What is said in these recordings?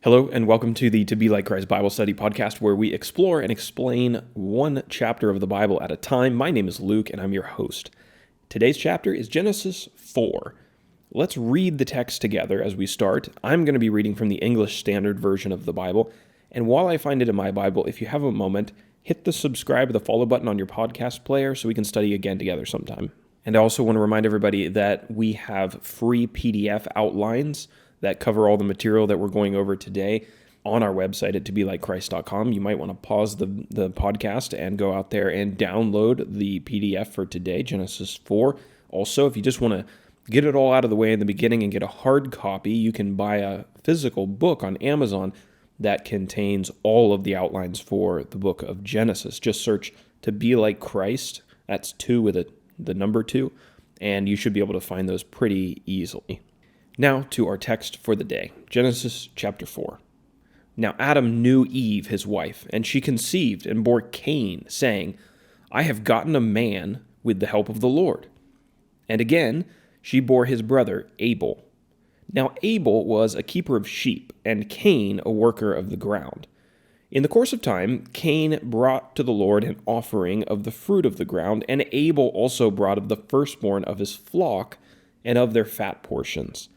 Hello, and welcome to the To Be Like Christ Bible Study podcast, where we explore and explain one chapter of the Bible at a time. My name is Luke, and I'm your host. Today's chapter is Genesis 4. Let's read the text together as we start. I'm going to be reading from the English Standard Version of the Bible, and while I find it in my Bible, if you have a moment, hit the subscribe or the follow button on your podcast player so we can study again together sometime. And I also want to remind everybody that we have free PDF outlines that cover all the material that we're going over today on our website at tobelikechrist.com. You might want to pause the podcast and go out there and download the PDF for today, Genesis 4. Also, if you just want to get it all out of the way in the beginning and get a hard copy, you can buy a physical book on Amazon that contains all of the outlines for the book of Genesis. Just search To Be Like Christ, that's 2 with the number 2, and you should be able to find those pretty easily. Now to our text for the day, Genesis chapter 4. Now Adam knew Eve, his wife, and she conceived and bore Cain, saying, I have gotten a man with the help of the Lord. And again she bore his brother Abel. Now Abel was a keeper of sheep, and Cain a worker of the ground. In the course of time, Cain brought to the Lord an offering of the fruit of the ground, and Abel also brought of the firstborn of his flock and of their fat portions.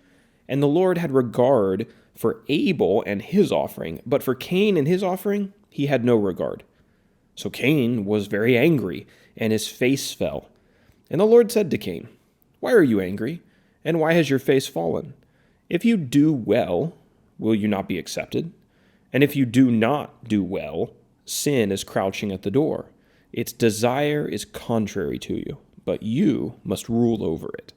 And the Lord had regard for Abel and his offering, but for Cain and his offering he had no regard. So Cain was very angry, and his face fell. And the Lord said to Cain, Why are you angry, and why has your face fallen? If you do well, will you not be accepted? And if you do not do well, sin is crouching at the door. Its desire is contrary to you, but you must rule over it.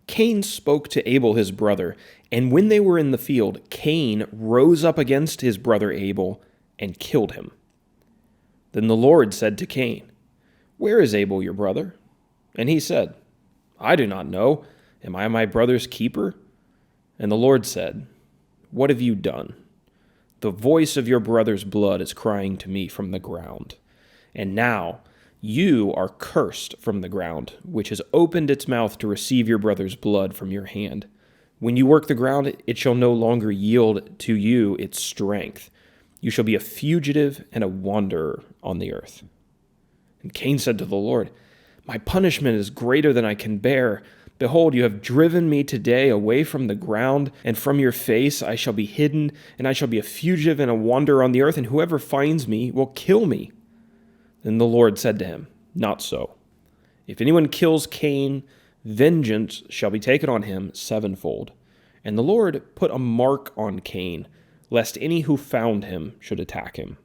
Cain spoke to Abel his brother, and when they were in the field, Cain rose up against his brother Abel and killed him. Then the Lord said to Cain, Where is Abel your brother? And he said, I do not know. Am I my brother's keeper? And the Lord said, What have you done? The voice of your brother's blood is crying to me from the ground. And now you are cursed from the ground, which has opened its mouth to receive your brother's blood from your hand. When you work the ground, it shall no longer yield to you its strength. You shall be a fugitive and a wanderer on the earth. And Cain said to the Lord, My punishment is greater than I can bear. Behold, you have driven me today away from the ground, and from your face I shall be hidden, and I shall be a fugitive and a wanderer on the earth, and whoever finds me will kill me. Then the Lord said to him, Not so. If anyone kills Cain, vengeance shall be taken on him sevenfold. And the Lord put a mark on Cain, lest any who found him should attack him.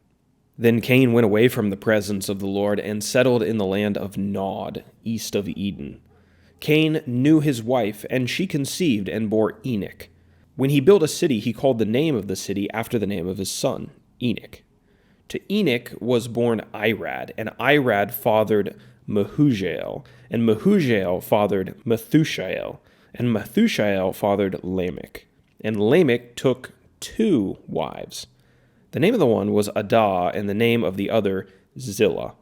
Then Cain went away from the presence of the Lord and settled in the land of Nod, east of Eden. Cain knew his wife, and she conceived and bore Enoch. When he built a city, he called the name of the city after the name of his son, Enoch. To Enoch was born Irad, and Irad fathered Mehujael, and Mehujael fathered Methushael, and Methushael fathered Lamech. And Lamech took 2 wives. The name of the one was Adah, and the name of the other Zillah.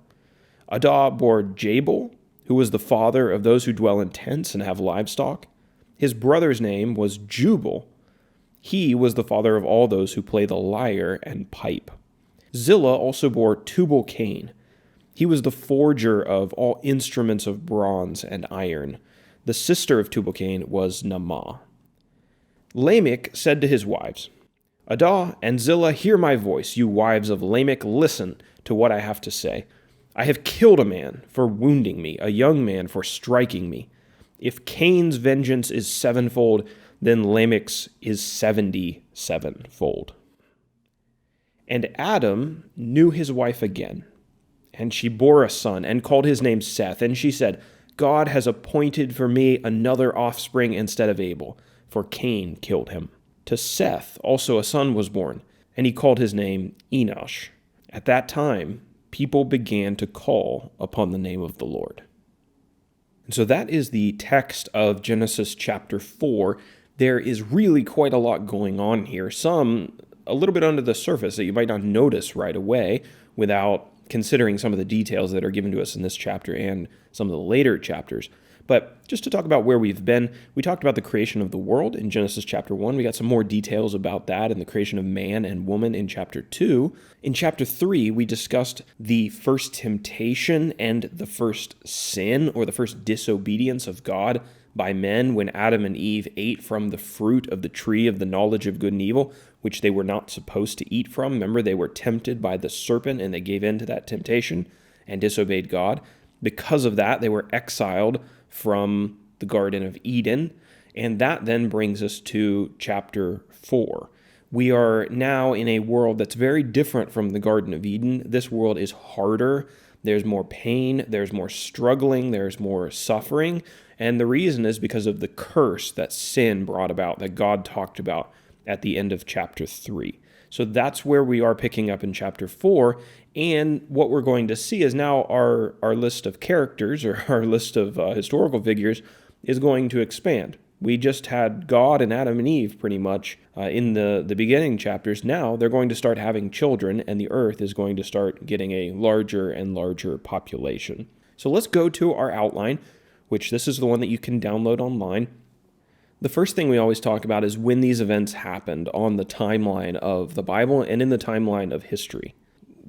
Adah bore Jabal, who was the father of those who dwell in tents and have livestock. His brother's name was Jubal. He was the father of all those who play the lyre and pipe. Zillah also bore Tubal-Cain. He was the forger of all instruments of bronze and iron. The sister of Tubal-Cain was Naamah. Lamech said to his wives, Adah and Zillah, hear my voice. You wives of Lamech, listen to what I have to say. I have killed a man for wounding me, a young man for striking me. If Cain's vengeance is sevenfold, then Lamech's is 77-fold. And Adam knew his wife again, and she bore a son, and called his name Seth. And she said, God has appointed for me another offspring instead of Abel, for Cain killed him. To Seth also a son was born, and he called his name Enosh. At that time, people began to call upon the name of the Lord. And so that is the text of Genesis chapter 4. There is really quite a lot going on here. Some a little bit under the surface that you might not notice right away without considering some of the details that are given to us in this chapter and some of the later chapters. But just to talk about where we've been, we talked about the creation of the world in Genesis chapter 1. We got some more details about that and the creation of man and woman in chapter 2. In chapter 3, we discussed the first temptation and the first sin, or the first disobedience of God by men when Adam and Eve ate from the fruit of the tree of the knowledge of good and evil, which they were not supposed to eat from. Remember, they were tempted by the serpent and they gave in to that temptation and disobeyed God. Because of that, they were exiled from the Garden of Eden, and that then brings us to chapter 4. We are now in a world that's very different from the Garden of Eden. This world is harder. There's more pain, there's more struggling, there's more suffering, and the reason is because of the curse that sin brought about, that God talked about at the end of chapter 3. So that's where we are picking up in chapter 4, and what we're going to see is now our list of characters, or our list of historical figures, is going to expand. We just had God and Adam and Eve pretty much in the beginning chapters. Now they're going to start having children, and the earth is going to start getting a larger and larger population. So let's go to our outline, which this is the one that you can download online. The first thing we always talk about is when these events happened on the timeline of the Bible and in the timeline of history.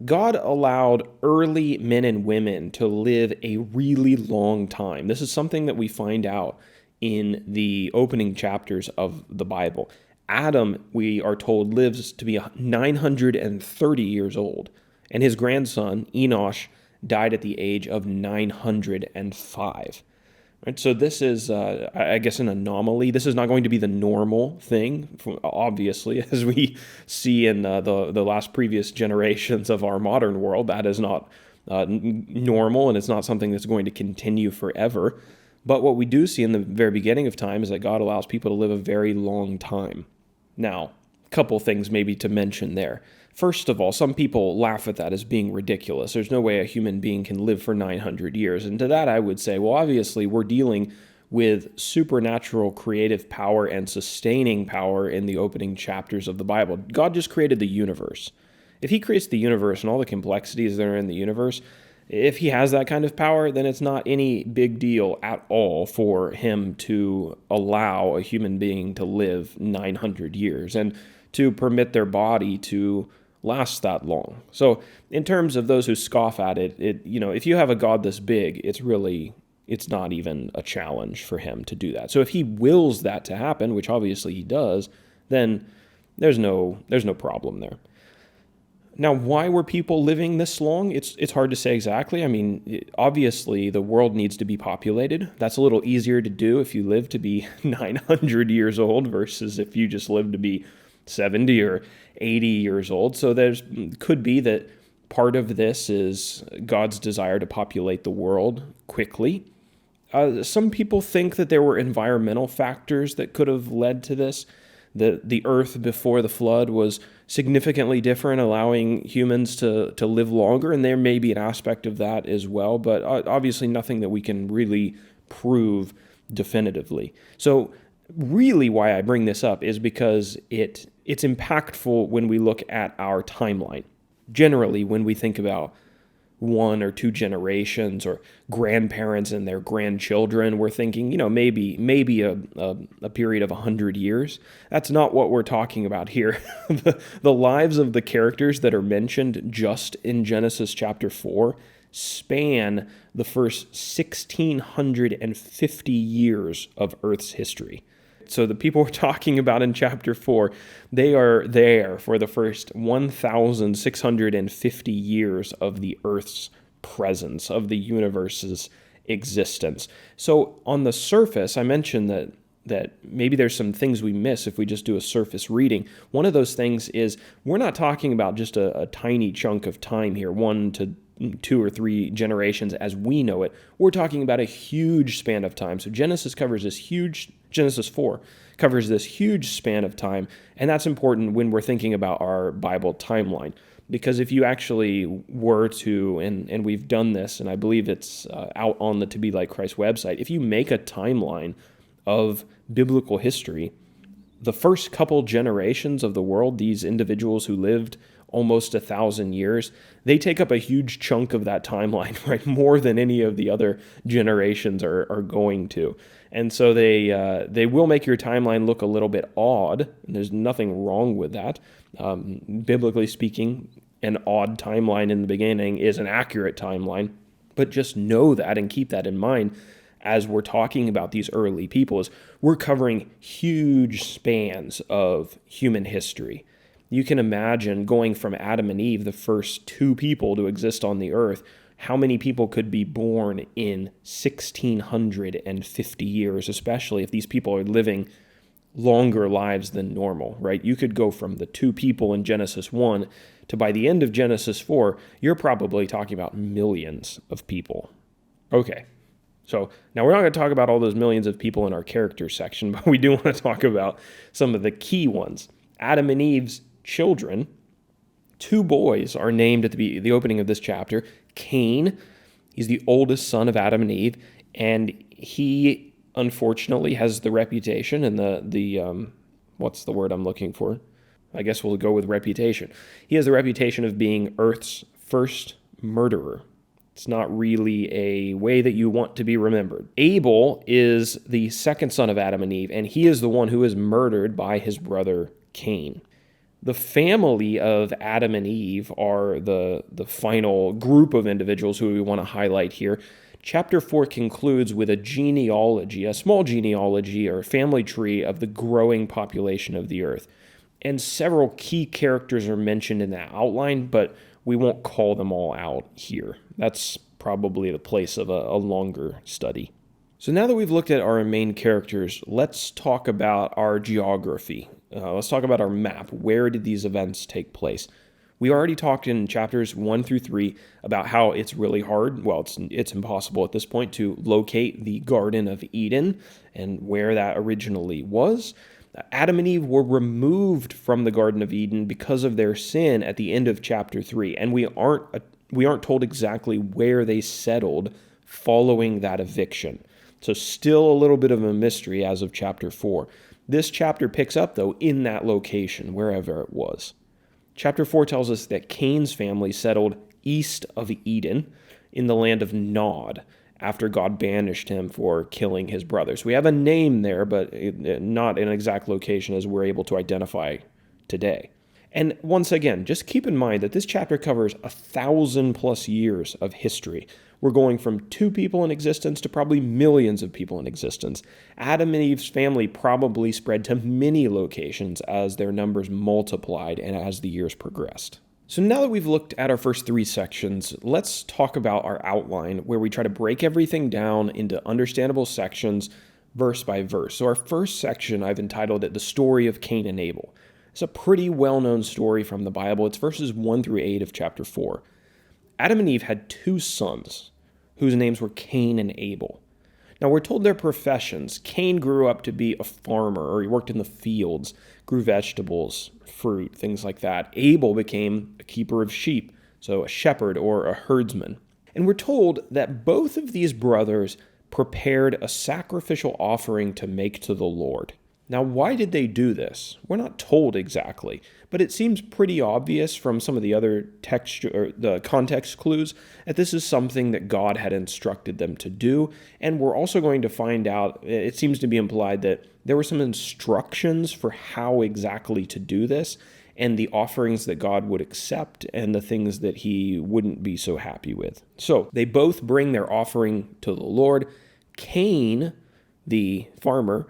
God allowed early men and women to live a really long time. This is something that we find out in the opening chapters of the Bible. Adam, we are told, lives to be 930 years old, and his grandson, Enosh, died at the age of 905. Right, so this is, I guess, an anomaly. This is not going to be the normal thing, obviously, as we see in the last previous generations of our modern world. That is not normal, and it's not something that's going to continue forever. But what we do see in the very beginning of time is that God allows people to live a very long time. Now, a couple things maybe to mention there. First of all, some people laugh at that as being ridiculous. There's no way a human being can live for 900 years. And to that I would say, well, obviously we're dealing with supernatural creative power and sustaining power in the opening chapters of the Bible. God just created the universe. If he creates the universe and all the complexities that are in the universe, if he has that kind of power, then it's not any big deal at all for him to allow a human being to live 900 years and to permit their body to last that long. So in terms of those who scoff at it, if you have a God this big, it's not even a challenge for him to do that. So if he wills that to happen, which obviously he does, then there's no problem there. Now, why were people living this long? It's hard to say exactly. I mean, obviously the world needs to be populated. That's a little easier to do if you live to be 900 years old versus if you just live to be 70 or 80 years old. So could be that part of this is God's desire to populate the world quickly. Some people think that there were environmental factors that could have led to this. The earth before the flood was significantly different, allowing humans to live longer, and there may be an aspect of that as well, but obviously nothing that we can really prove definitively. So really why I bring this up is because it's impactful when we look at our timeline. Generally, when we think about one or two generations or grandparents and their grandchildren, we're thinking, maybe a period of 100 years. That's not what we're talking about here. The lives of the characters that are mentioned just in Genesis chapter 4 span the first 1,650 years of Earth's history. So the people we're talking about in chapter 4, they are there for the first 1,650 years of the Earth's presence, of the universe's existence. So on the surface, I mentioned that maybe there's some things we miss if we just do a surface reading. One of those things is we're not talking about just a tiny chunk of time here, 1 to 2 or 3 generations as we know it. We're talking about a huge span of time. So Genesis 4 covers this huge span of time, and that's important when we're thinking about our Bible timeline. Because if you actually were to, and we've done this, and I believe it's out on the To Be Like Christ website, if you make a timeline of biblical history, the first couple generations of the world, these individuals who lived almost 1,000 years, they take up a huge chunk of that timeline, right? More than any of the other generations are going to. And so they will make your timeline look a little bit odd, and there's nothing wrong with that. Biblically speaking, an odd timeline in the beginning is an accurate timeline, but just know that and keep that in mind as we're talking about these early peoples. We're covering huge spans of human history. You can imagine going from Adam and Eve, the first two people to exist on the earth, how many people could be born in 1,650 years, especially if these people are living longer lives than normal, right? You could go from the two people in Genesis 1 to by the end of Genesis 4, you're probably talking about millions of people. Okay, so now we're not going to talk about all those millions of people in our characters section, but we do want to talk about some of the key ones. Adam and Eve's children, two boys are named at the opening of this chapter. Cain, he's the oldest son of Adam and Eve, and he unfortunately has the reputation and the what's the word I'm looking for? I guess we'll go with reputation. He has the reputation of being Earth's first murderer. It's not really a way that you want to be remembered. Abel is the second son of Adam and Eve, and he is the one who is murdered by his brother Cain. The family of Adam and Eve are the final group of individuals who we want to highlight here. Chapter 4 concludes with a genealogy, a small genealogy or family tree of the growing population of the earth. And several key characters are mentioned in that outline, but we won't call them all out here. That's probably the place of a longer study. So now that we've looked at our main characters, let's talk about our geography. Let's talk about our map. Where did these events take place? We already talked in chapters 1 through 3 about how it's really hard, well, it's impossible at this point to locate the Garden of Eden and where that originally was. Adam and Eve were removed from the Garden of Eden because of their sin at the end of chapter 3, and we aren't told exactly where they settled following that eviction. So still a little bit of a mystery as of chapter 4. This chapter picks up, though, in that location, wherever it was. Chapter 4 tells us that Cain's family settled east of Eden in the land of Nod after God banished him for killing his brothers. We have a name there, but not an exact location as we're able to identify today. And once again, just keep in mind that this chapter covers 1,000+ years of history. We're going from two people in existence to probably millions of people in existence. Adam and Eve's family probably spread to many locations as their numbers multiplied and as the years progressed. So now that we've looked at our first 3 sections, let's talk about our outline, where we try to break everything down into understandable sections, verse by verse. So our first section, I've entitled it The Story of Cain and Abel. It's a pretty well-known story from the Bible. It's verses 1 through 8 of chapter 4. Adam and Eve had 2 sons, whose names were Cain and Abel. Now, we're told their professions. Cain grew up to be a farmer, or he worked in the fields, grew vegetables, fruit, things like that. Abel became a keeper of sheep, so a shepherd or a herdsman. And we're told that both of these brothers prepared a sacrificial offering to make to the Lord. Now, why did they do this? We're not told exactly, but it seems pretty obvious from some of the other the context clues that this is something that God had instructed them to do. And we're also going to find out, it seems to be implied that there were some instructions for how exactly to do this, and the offerings that God would accept and the things that he wouldn't be so happy with. So they both bring their offering to the Lord. Cain, the farmer,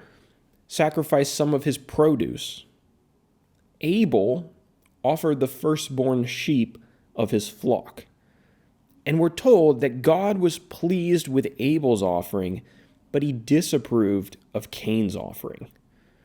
sacrificed some of his produce. Abel offered the firstborn sheep of his flock. And we're told that God was pleased with Abel's offering, but he disapproved of Cain's offering.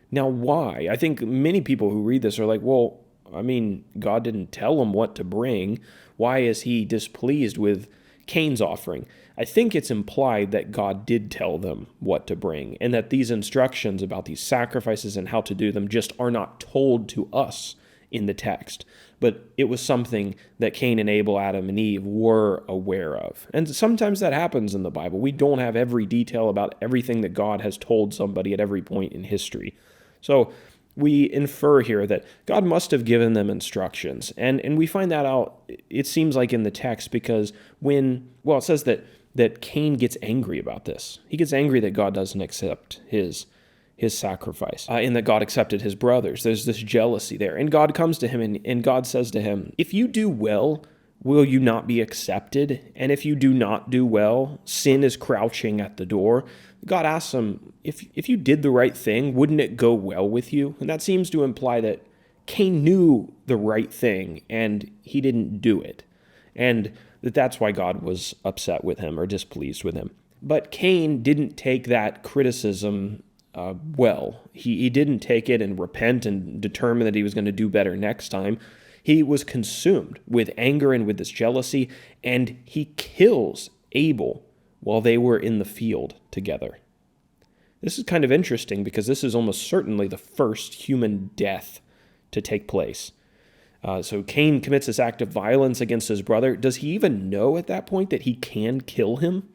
Now, why? I think many people who read this are like, well, I mean, God didn't tell him what to bring. Why is he displeased with Cain's offering? I think it's implied that God did tell them what to bring, and that these instructions about these sacrifices and how to do them just are not told to us in the text. But it was something that Cain and Abel, Adam and Eve were aware of. And sometimes that happens in the Bible. We don't have every detail about everything that God has told somebody at every point in history. So we infer here that God must have given them instructions. And we find that out, it seems like in the text, because it says that Cain gets angry about this. He gets angry that God doesn't accept his sacrifice, and that God accepted his brothers. There's this jealousy there. And God comes to him, and God says to him, if you do well, will you not be accepted? And if you do not do well, sin is crouching at the door. God asks him, if you did the right thing, wouldn't it go well with you? And that seems to imply that Cain knew the right thing and he didn't do it. And that's why God was upset with him or displeased with him. But Cain didn't take that criticism well. He didn't take it and repent and determine that he was going to do better next time. He was consumed with anger and with this jealousy, and he kills Abel while they were in the field together. This is kind of interesting because this is almost certainly the first human death to take place. So Cain commits this act of violence against his brother. Does he even know at that point that he can kill him?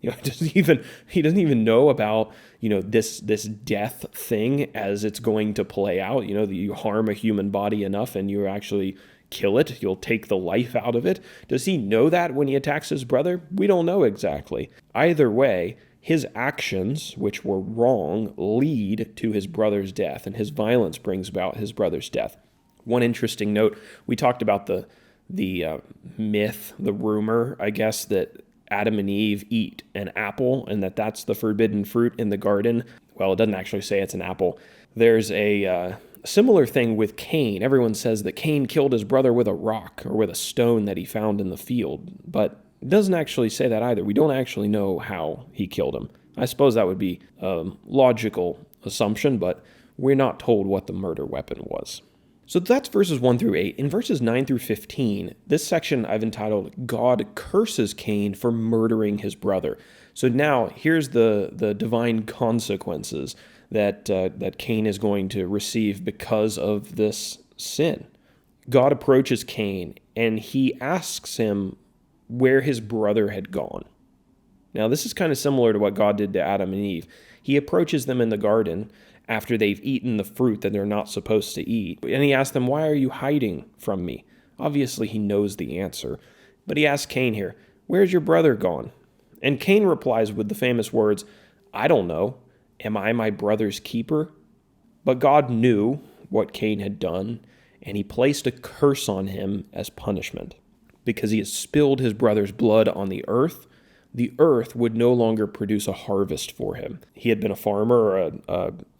He doesn't even know about, this death thing as it's going to play out. That you harm a human body enough and you actually kill it. You'll take the life out of it. Does he know that when he attacks his brother? We don't know exactly. Either way, his actions, which were wrong, lead to his brother's death, and his violence brings about his brother's death. One interesting note, we talked about the myth, the rumor, I guess, that Adam and Eve eat an apple and that's the forbidden fruit in the garden. Well, it doesn't actually say it's an apple. There's a similar thing with Cain. Everyone says that Cain killed his brother with a rock or with a stone that he found in the field, but it doesn't actually say that either. We don't actually know how he killed him. I suppose that would be a logical assumption, but we're not told what the murder weapon was. So that's verses 1 through 8. In verses 9 through 15, this section I've entitled, God Curses Cain for Murdering His Brother. So now here's the divine consequences that Cain is going to receive because of this sin. God approaches Cain and he asks him where his brother had gone. Now this is kind of similar to what God did to Adam and Eve. He approaches them in the garden after they've eaten the fruit that they're not supposed to eat. And he asks them, why are you hiding from me? Obviously, he knows the answer. But he asks Cain here, where's your brother gone? And Cain replies with the famous words, I don't know. Am I my brother's keeper? But God knew what Cain had done, and he placed a curse on him as punishment. Because he has spilled his brother's blood on the earth would no longer produce a harvest for him. He had been a farmer or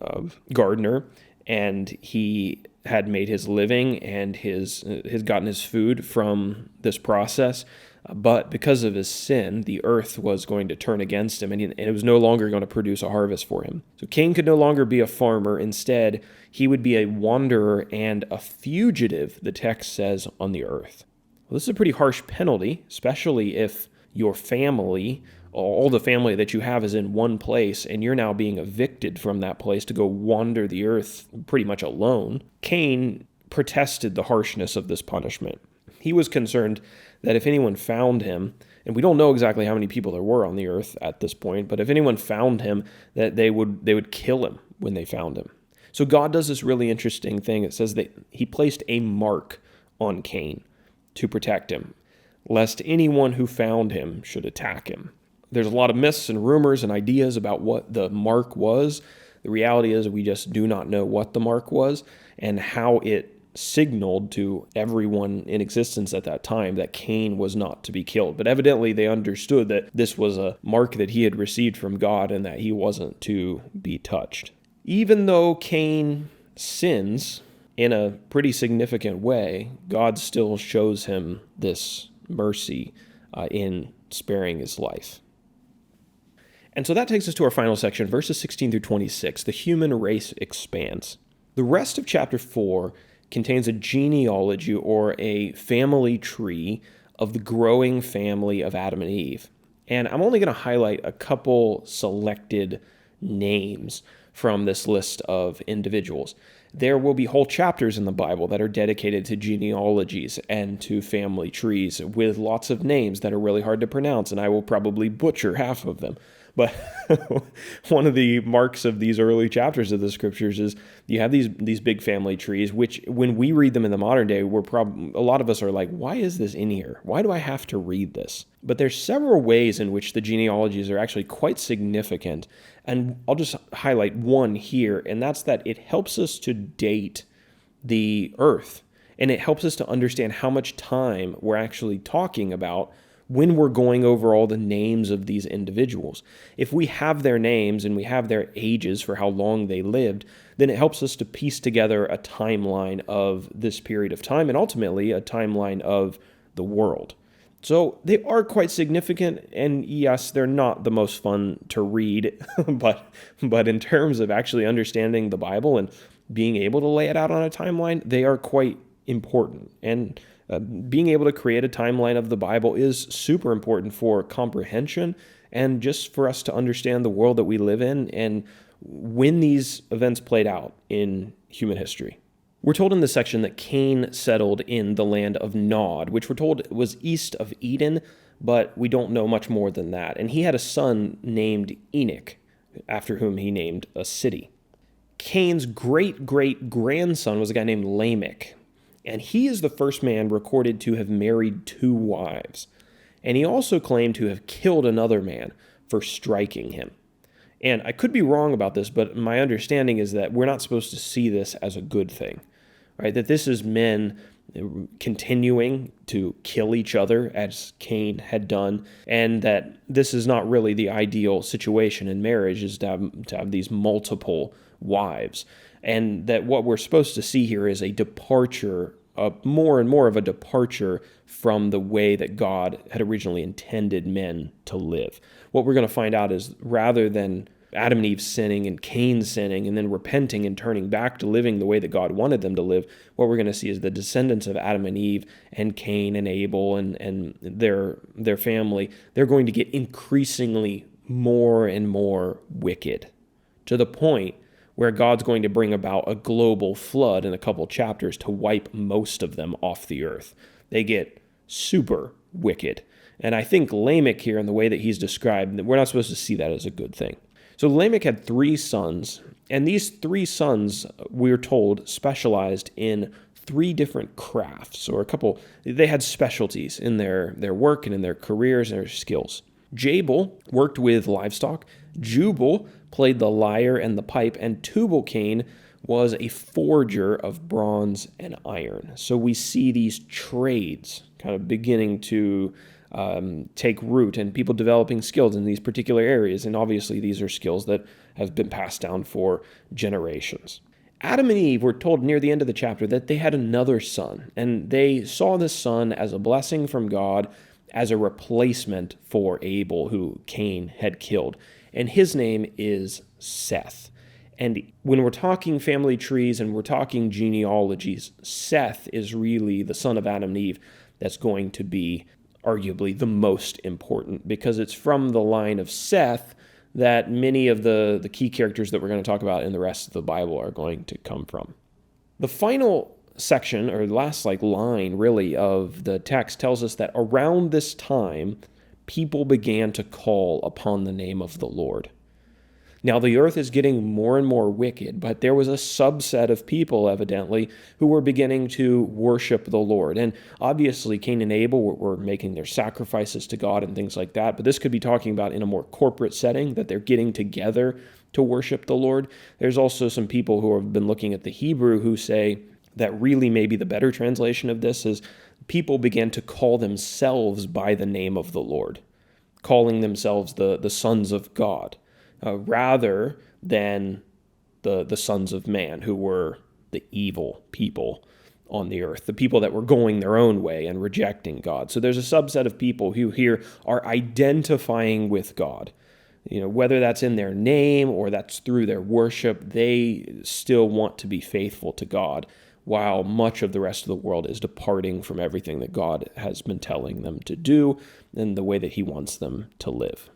a gardener, and he had made his living and has gotten his food from this process. But because of his sin, the earth was going to turn against him, and it was no longer going to produce a harvest for him. So Cain could no longer be a farmer. Instead, he would be a wanderer and a fugitive, the text says, on the earth. Well, this is a pretty harsh penalty, especially if your family, all the family that you have is in one place, and you're now being evicted from that place to go wander the earth pretty much alone. Cain protested the harshness of this punishment. He was concerned that if anyone found him, and we don't know exactly how many people there were on the earth at this point, but if anyone found him, that they would kill him when they found him. So God does this really interesting thing. It says that he placed a mark on Cain to protect him, lest anyone who found him should attack him. There's a lot of myths and rumors and ideas about what the mark was. The reality is we just do not know what the mark was and how it signaled to everyone in existence at that time that Cain was not to be killed. But evidently they understood that this was a mark that he had received from God and that he wasn't to be touched. Even though Cain sins in a pretty significant way, God still shows him this mercy in sparing his life. And so that takes us to our final section, verses 16 through 26. The human race expands. The rest of chapter 4 contains a genealogy or a family tree of the growing family of Adam and Eve. And I'm only going to highlight a couple selected names from this list of individuals. There will be whole chapters in the Bible that are dedicated to genealogies and to family trees with lots of names that are really hard to pronounce, and I will probably butcher half of them. But one of the marks of these early chapters of the scriptures is you have these big family trees, which when we read them in the modern day, a lot of us are like, why is this in here? Why do I have to read this? But there's several ways in which the genealogies are actually quite significant. And I'll just highlight one here, and that's that it helps us to date the earth. And it helps us to understand how much time we're actually talking about when we're going over all the names of these individuals. If we have their names and we have their ages for how long they lived, then it helps us to piece together a timeline of this period of time and ultimately a timeline of the world. So they are quite significant, and yes, they're not the most fun to read, but in terms of actually understanding the Bible and being able to lay it out on a timeline, they are quite important. And being able to create a timeline of the Bible is super important for comprehension and just for us to understand the world that we live in and when these events played out in human history. We're told in this section that Cain settled in the land of Nod, which we're told was east of Eden, but we don't know much more than that. And he had a son named Enoch, after whom he named a city. Cain's great-great-grandson was a guy named Lamech, and he is the first man recorded to have married 2 wives. And he also claimed to have killed another man for striking him. And I could be wrong about this, but my understanding is that we're not supposed to see this as a good thing, right? That this is men continuing to kill each other as Cain had done, and that this is not really the ideal situation in marriage, is to have these multiple wives. And that what we're supposed to see here is a departure, more and more of a departure from the way that God had originally intended men to live. What we're going to find out is rather than Adam and Eve sinning and Cain sinning and then repenting and turning back to living the way that God wanted them to live, what we're going to see is the descendants of Adam and Eve and Cain and Abel and their family, they're going to get increasingly more and more wicked to the point where God's going to bring about a global flood in a couple chapters to wipe most of them off the earth. They get super wicked. And I think Lamech here, in the way that he's described, we're not supposed to see that as a good thing. So Lamech had 3 sons, and these 3 sons, we're told, specialized in 3 different crafts, or they had specialties in their work and in their careers and their skills. Jabal worked with livestock, Jubal played the lyre and the pipe, and Tubal-Cain was a forger of bronze and iron. So we see these trades kind of beginning to take root and people developing skills in these particular areas. And obviously these are skills that have been passed down for generations. Adam and Eve were told near the end of the chapter that they had another son, and they saw this son as a blessing from God, as a replacement for Abel, who Cain had killed. And his name is Seth. And when we're talking family trees and we're talking genealogies, Seth is really the son of Adam and Eve that's going to be arguably the most important, because it's from the line of Seth that many of the key characters that we're going to talk about in the rest of the Bible are going to come from. The final section, or the last line really of the text, tells us that around this time, people began to call upon the name of the Lord. Now, the earth is getting more and more wicked, but there was a subset of people, evidently, who were beginning to worship the Lord. And obviously, Cain and Abel were making their sacrifices to God and things like that, but this could be talking about in a more corporate setting, that they're getting together to worship the Lord. There's also some people who have been looking at the Hebrew who say that really maybe the better translation of this is people began to call themselves by the name of the Lord, calling themselves the sons of God. Rather than the sons of man, who were the evil people on the earth, the people that were going their own way and rejecting God. So there's a subset of people who here are identifying with God. Whether that's in their name or that's through their worship, they still want to be faithful to God, while much of the rest of the world is departing from everything that God has been telling them to do and the way that he wants them to live.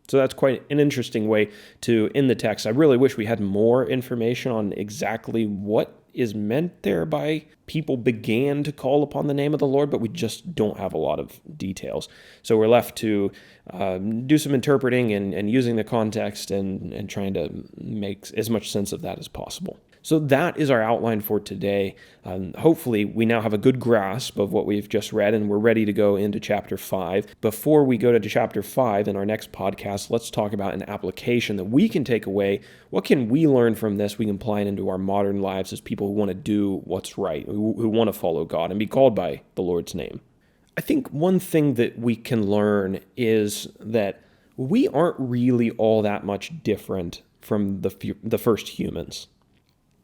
So that's quite an interesting way to end the text. I really wish we had more information on exactly what is meant there by people began to call upon the name of the Lord, but we just don't have a lot of details. So we're left to do some interpreting and using the context and trying to make as much sense of that as possible. So that is our outline for today. Hopefully, we now have a good grasp of what we've just read, and we're ready to go into chapter 5. Before we go to chapter 5 in our next podcast, let's talk about an application that we can take away. What can we learn from this we can apply it into our modern lives as people who want to do what's right, who want to follow God and be called by the Lord's name? I think one thing that we can learn is that we aren't really all that much different from the first humans.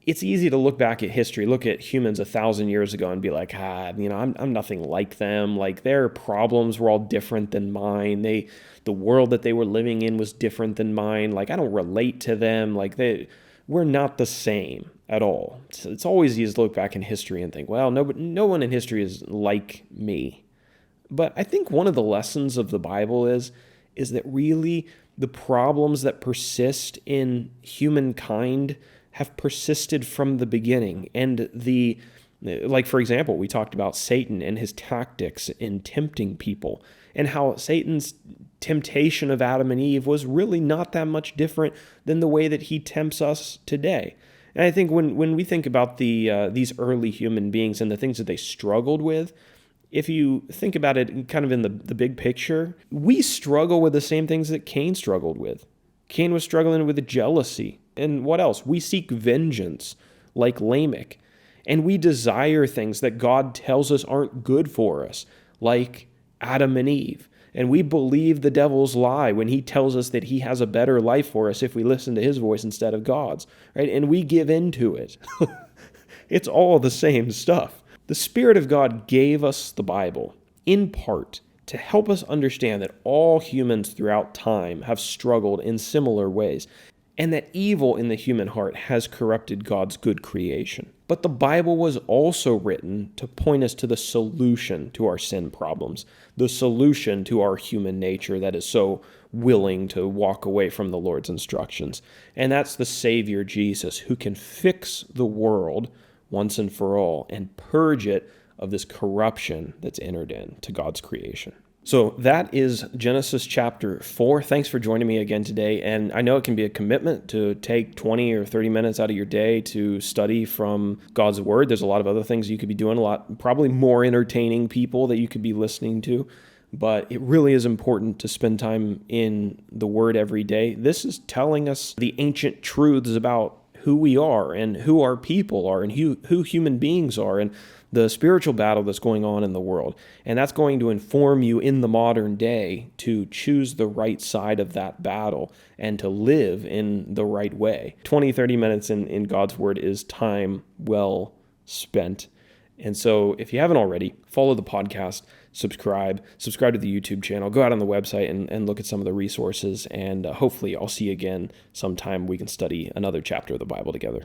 It's easy to look back at history, look at humans 1,000 years ago and be like, I'm nothing like them. Like their problems were all different than mine. The world that they were living in was different than mine. Like I don't relate to them. Like we're not the same at all. So it's always easy to look back in history and think, well, no one in history is like me. But I think one of the lessons of the Bible is that really the problems that persist in humankind have persisted from the beginning. And for example, we talked about Satan and his tactics in tempting people and how Satan's temptation of Adam and Eve was really not that much different than the way that he tempts us today. And I think when we think about these early human beings and the things that they struggled with, if you think about it kind of in the big picture, we struggle with the same things that Cain struggled with. Cain was struggling with jealousy. And what else? We seek vengeance like Lamech. And we desire things that God tells us aren't good for us, like Adam and Eve. And we believe the devil's lie when he tells us that he has a better life for us if we listen to his voice instead of God's, right? And we give in to it. It's all the same stuff. The Spirit of God gave us the Bible, in part, to help us understand that all humans throughout time have struggled in similar ways, and that evil in the human heart has corrupted God's good creation. But the Bible was also written to point us to the solution to our sin problems, the solution to our human nature that is so willing to walk away from the Lord's instructions. And that's the Savior Jesus, who can fix the world once and for all and purge it of this corruption that's entered into God's creation. So that is Genesis chapter 4. Thanks for joining me again today. And I know it can be a commitment to take 20 or 30 minutes out of your day to study from God's Word. There's a lot of other things you could be doing, probably more entertaining people that you could be listening to. But it really is important to spend time in the Word every day. This is telling us the ancient truths about who we are and who our people are and who human beings are and the spiritual battle that's going on in the world. And that's going to inform you in the modern day to choose the right side of that battle and to live in the right way. 20, 30 minutes in God's Word is time well spent. And so if you haven't already, follow the podcast, subscribe to the YouTube channel, go out on the website and look at some of the resources. And hopefully I'll see you again sometime we can study another chapter of the Bible together.